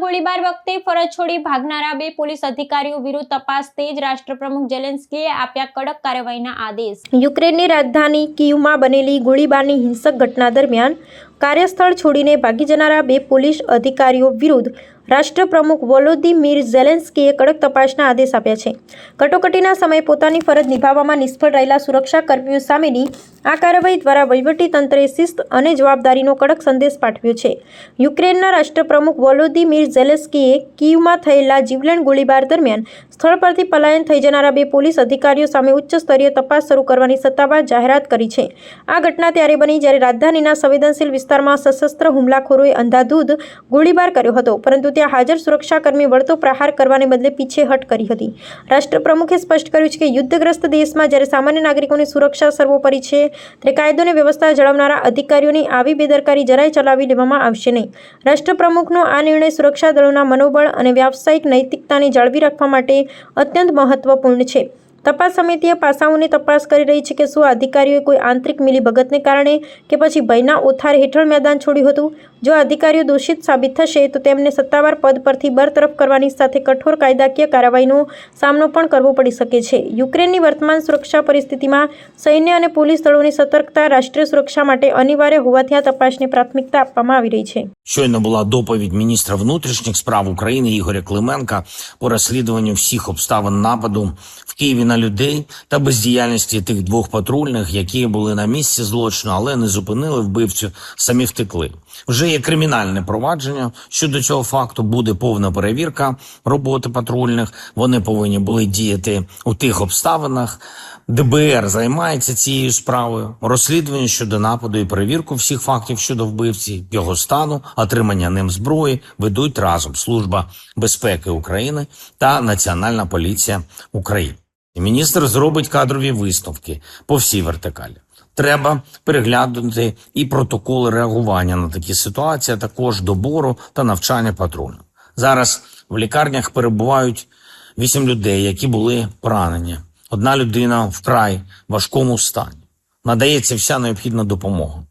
ગોળીબાર વખતે ફરજ છોડી ભાગનારા 2 પોલીસ અધિકારીઓ વિરુદ્ધ તપાસ તેજ રાષ્ટ્રપ્રમુખ ઝેલેન્સ્કીએ આપ્યા કડક કાર્યવાહીના આદેશ। યુક્રેનની રાજધાની કીવમાં બનેલી ગોળીબારની હિંસક ઘટના દરમિયાન કાર્યસ્થળ છોડીને ભાગી જનારા 2 પોલીસ અધિકારીઓ વિરુદ્ધ રાષ્ટ્રપ્રમુખ વોલોદિમીર ઝેલેન્સ્કીએ કડક તપાસના આદેશ આપ્યા છે। કટોકટીના સમયે પોતાની ફરજ નિભાવવામાં નિષ્ફળ રહેલા સુરક્ષા કર્મીઓ સામેની આ કાર્યવાહી દ્વારા વહીવટીતંત્રે શિસ્ત અને જવાબદારીનો કડક સંદેશ પાઠવ્યો છે। યુક્રેનના રાષ્ટ્રપ્રમુખ વોલોદિમીર ઝેલેન્સ્કીએ કીવમાં થયેલા જીવલેણ ગોળીબાર દરમિયાન સ્થળ પરથી પલાયન થઈ જનારા 2 પોલીસ અધિકારીઓ સામે ઉચ્ચ સ્તરીય તપાસ શરૂ કરવાની સત્તાવાર જાહેરાત કરી છે। આ ઘટના ત્યારે બની જ્યારે રાજધાનીના સંવેદનશીલ વિસ્તારમાં સશસ્ત્ર હુમલાખોરોએ અંધાધૂંધ ગોળીબાર કર્યો હતો, પરંતુ ત્યાં હાજર સુરક્ષાકર્મી વળતો પ્રહાર કરવાને બદલે પીછેહટ કરી હતી। રાષ્ટ્રપ્રમુખે સ્પષ્ટ કર્યું છે કે યુદ્ધગ્રસ્ત દેશમાં જ્યારે સામાન્ય નાગરિકોની સુરક્ષા સર્વોપરી છે, ત્યારે કાયદો અને વ્યવસ્થા જાળવનારા અધિકારીઓની આવી બેદરકારી જરાય ચલાવી લેવામાં આવશે નહીં। રાષ્ટ્રપ્રમુખનો આ નિર્ણય સુરક્ષા દળોના મનોબળ અને વ્યાવસાયિક નૈતિકતાને જાળવી રાખવા માટે અત્યંત મહત્વપૂર્ણ છે। તપાસ સમિતિએ પાસાઓની તપાસ કરી રહી છે કે શું આ અધિકારીઓએ કોઈ આંતરિક મિલીભગતને કારણે કે પછી ભયના ઓથાર હેઠળ મેદાન છોડ્યું હતું। જો અધિકારીઓ દોષિત સાબિત થશે તો તેમને સત્તાવાર પદ પરથી બરતરફ કરવાની સાથે કઠોર કાયદાકીય કાર્યવાહીનો સામનો પણ કરવો પડી શકે છે। યુક્રેનની વર્તમાન સુરક્ષા પરિસ્થિતિમાં સૈન્ય અને પોલીસ દળોની સતર્કતા રાષ્ટ્રીય સુરક્ષા માટે અનિવાર્ય હોવાથી આ તપાસને પ્રાથમિકતા આપવામાં આવી રહી છે। Щойно була доповідь міністра внутрішніх справ України Ігоря Клименка по розслідуванню всіх обставин нападу в Києві на людей та бездіяльності тих 2 патрульних, які були на місці злочину, але не зупинили вбивцю, самі втекли. Вже є кримінальне провадження щодо цього факту, буде повна перевірка роботи патрульних, вони повинні були діяти у тих обставинах. ДБР займається цією справою, розслідування щодо нападу і перевірку всіх фактів щодо вбивці, його стану, отримання ним зброї ведуть разом Служба безпеки України та Національна поліція України. І міністр зробить кадрові висновки по всій вертикалі. Треба переглянути і протоколи реагування на такі ситуації, а також добору та навчання патрульних. Зараз в лікарнях перебувають 8 людей, які були поранені. 1 людина вкрай важкому стані. Надається вся необхідна допомога.